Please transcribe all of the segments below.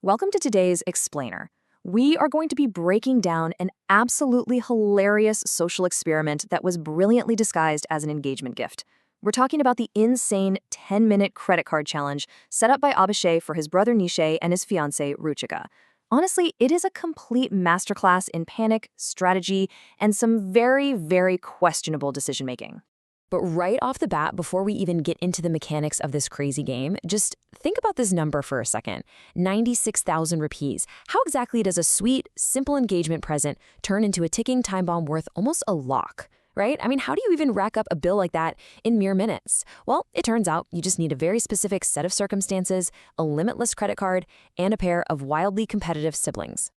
Welcome to today's Explainer. We are going to be breaking down an absolutely hilarious social experiment that was brilliantly disguised as an engagement gift. We're talking about the insane 10-minute credit card challenge set up by Abhishek for his brother Nishay and his fiancée Ruchika. Honestly, it is a complete masterclass in panic, strategy, and some very, very questionable decision-making. But right off the bat, before we even get into the mechanics of this crazy game, just think about this number for a second. 96,000 rupees. How exactly does a sweet, simple engagement present turn into a ticking time bomb worth almost a lakh, right? I mean, how do you even rack up a bill like that in mere minutes? Well, it turns out you just need a very specific set of circumstances, a limitless credit card, and a pair of wildly competitive siblings.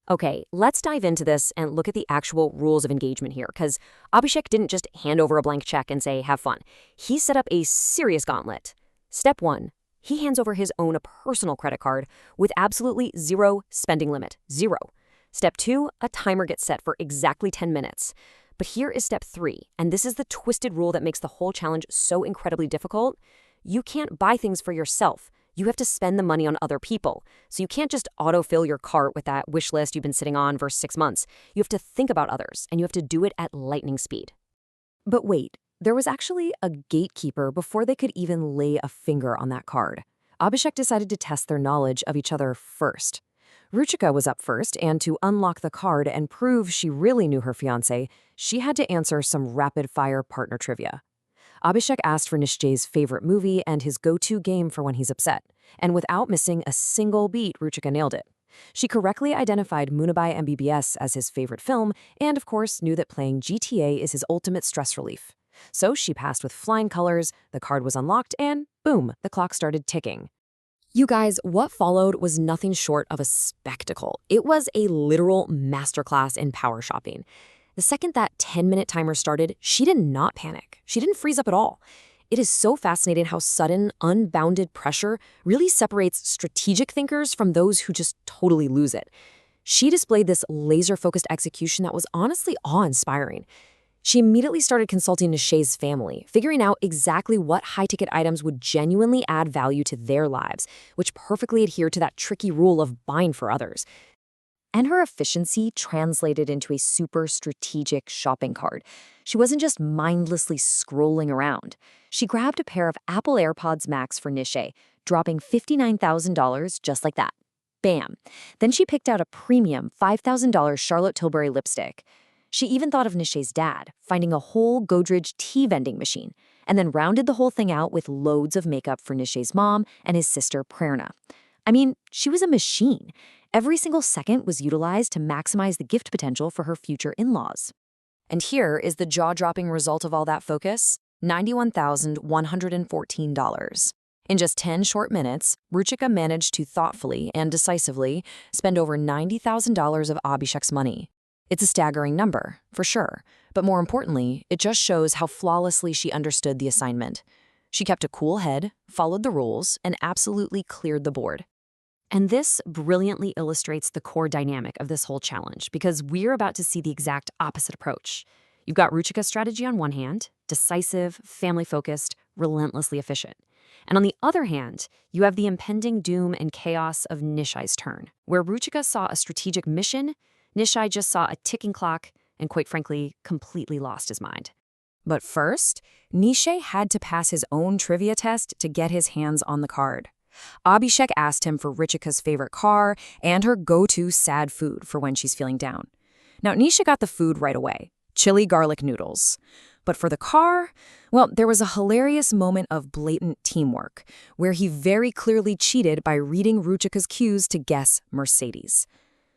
Okay, let's dive into this and look at the actual rules of engagement here, because Abhishek didn't just hand over a blank check and say, have fun. He set up a serious gauntlet. Step 1, he hands over his own personal credit card with absolutely zero spending limit, zero. Step 2, a timer gets set for exactly 10 minutes. But here is step 3, and this is the twisted rule that makes the whole challenge so incredibly difficult. You can't buy things for yourself. You have to spend the money on other people. So you can't just autofill your cart with that wish list you've been sitting on for 6 months. You have to think about others, and you have to do it at lightning speed. But wait, there was actually a gatekeeper before they could even lay a finger on that card. Abhishek decided to test their knowledge of each other first. Ruchika was up first, and to unlock the card and prove she really knew her fiancé, she had to answer some rapid-fire partner trivia. Abhishek asked for Nishay's favorite movie and his go-to game for when he's upset. And without missing a single beat, Ruchika nailed it. She correctly identified Munabai MBBS as his favorite film and, of course, knew that playing GTA is his ultimate stress relief. So she passed with flying colors, the card was unlocked, and boom, the clock started ticking. You guys, what followed was nothing short of a spectacle. It was a literal masterclass in power shopping. The second that 10-minute timer started, she did not panic. She didn't freeze up at all. It is so fascinating how sudden, unbounded pressure really separates strategic thinkers from those who just totally lose it. She displayed this laser-focused execution that was honestly awe-inspiring. She immediately started consulting Nishay's family, figuring out exactly what high-ticket items would genuinely add value to their lives, which perfectly adhered to that tricky rule of buying for others. And her efficiency translated into a super strategic shopping cart. She wasn't just mindlessly scrolling around. She grabbed a pair of Apple AirPods Max for Nishay, dropping $59,000 just like that. Bam. Then she picked out a premium $5,000 Charlotte Tilbury lipstick. She even thought of Nishay's dad, finding a whole Godrej tea vending machine, and then rounded the whole thing out with loads of makeup for Nishay's mom and his sister Prerna. I mean, she was a machine. Every single second was utilized to maximize the gift potential for her future in-laws. And here is the jaw-dropping result of all that focus: $91,114. In just 10 short minutes, Ruchika managed to thoughtfully and decisively spend over $90,000 of Abhishek's money. It's a staggering number, for sure, but more importantly, it just shows how flawlessly she understood the assignment. She kept a cool head, followed the rules, and absolutely cleared the board. And this brilliantly illustrates the core dynamic of this whole challenge, because we're about to see the exact opposite approach. You've got Ruchika's strategy on one hand, decisive, family-focused, relentlessly efficient. And on the other hand, you have the impending doom and chaos of Nishay's turn, where Ruchika saw a strategic mission, Nishay just saw a ticking clock, and quite frankly, completely lost his mind. But first, Nishay had to pass his own trivia test to get his hands on the card. Abhishek asked him for Ruchika's favorite car and her go-to sad food for when she's feeling down. Now, Nisha got the food right away, chili garlic noodles. But for the car, well, there was a hilarious moment of blatant teamwork, where he very clearly cheated by reading Ruchika's cues to guess Mercedes.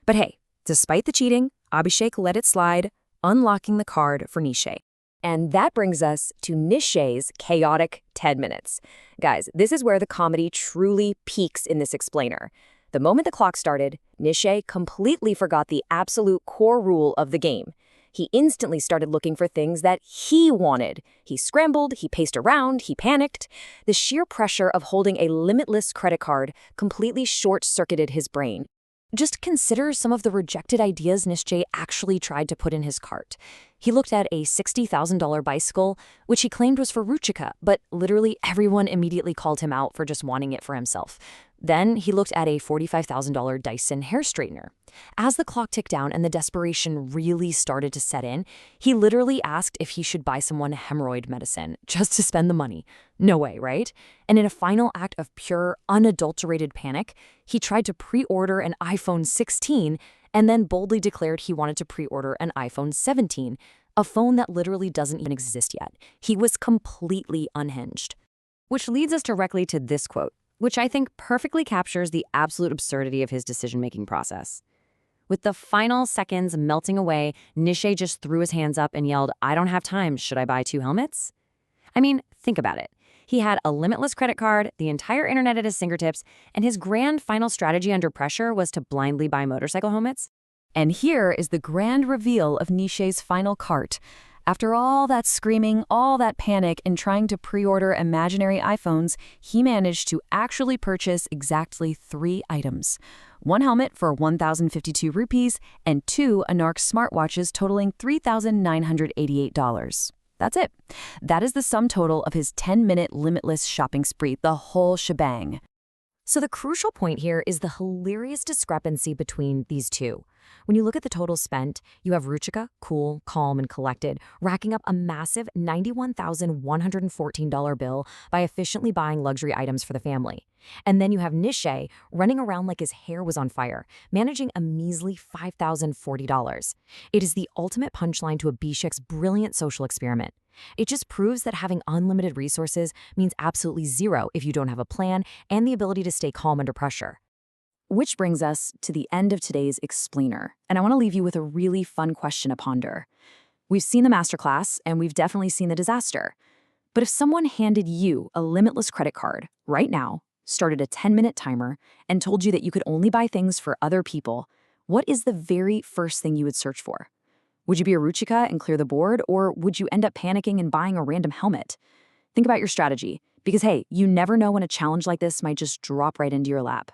But hey, despite the cheating, Abhishek let it slide, unlocking the card for Nishay. And that brings us to Nishay's chaotic 10 minutes. Guys, this is where the comedy truly peaks in this explainer. The moment the clock started, Nishay completely forgot the absolute core rule of the game. He instantly started looking for things that he wanted. He scrambled, he paced around, he panicked. The sheer pressure of holding a limitless credit card completely short-circuited his brain. Just consider some of the rejected ideas Nishay actually tried to put in his cart. He looked at a $60,000 bicycle, which he claimed was for Ruchika, but literally everyone immediately called him out for just wanting it for himself. Then he looked at a $45,000 Dyson hair straightener. As the clock ticked down and the desperation really started to set in, he literally asked if he should buy someone hemorrhoid medicine just to spend the money. No way, right? And in a final act of pure, unadulterated panic, he tried to pre-order an iPhone 16 and then boldly declared he wanted to pre-order an iPhone 17, a phone that literally doesn't even exist yet. He was completely unhinged. Which leads us directly to this quote, which I think perfectly captures the absolute absurdity of his decision-making process. With the final seconds melting away, Nishi just threw his hands up and yelled, "I don't have time, should I buy 2 helmets?" I mean, think about it. He had a limitless credit card, the entire internet at his fingertips, and his grand final strategy under pressure was to blindly buy motorcycle helmets. And here is the grand reveal of Nishi's final cart. After all that screaming, all that panic, and trying to pre-order imaginary iPhones, he managed to actually purchase exactly 3 items. 1 helmet for 1,052 rupees and 2 Anarch smartwatches totaling $3,988. That's it. That is the sum total of his 10-minute limitless shopping spree, the whole shebang. So the crucial point here is the hilarious discrepancy between these two. When you look at the total spent, you have Ruchika, cool, calm, and collected, racking up a massive $91,114 bill by efficiently buying luxury items for the family. And then you have Nishi running around like his hair was on fire, managing a measly $5,040. It is the ultimate punchline to Abhishek's brilliant social experiment. It just proves that having unlimited resources means absolutely zero if you don't have a plan and the ability to stay calm under pressure. Which brings us to the end of today's explainer, and I want to leave you with a really fun question to ponder. We've seen the masterclass, and we've definitely seen the disaster. But if someone handed you a limitless credit card right now, started a 10-minute timer, and told you that you could only buy things for other people, what is the very first thing you would search for? Would you be a Ruchika and clear the board, or would you end up panicking and buying a random helmet? Think about your strategy, because hey, you never know when a challenge like this might just drop right into your lap.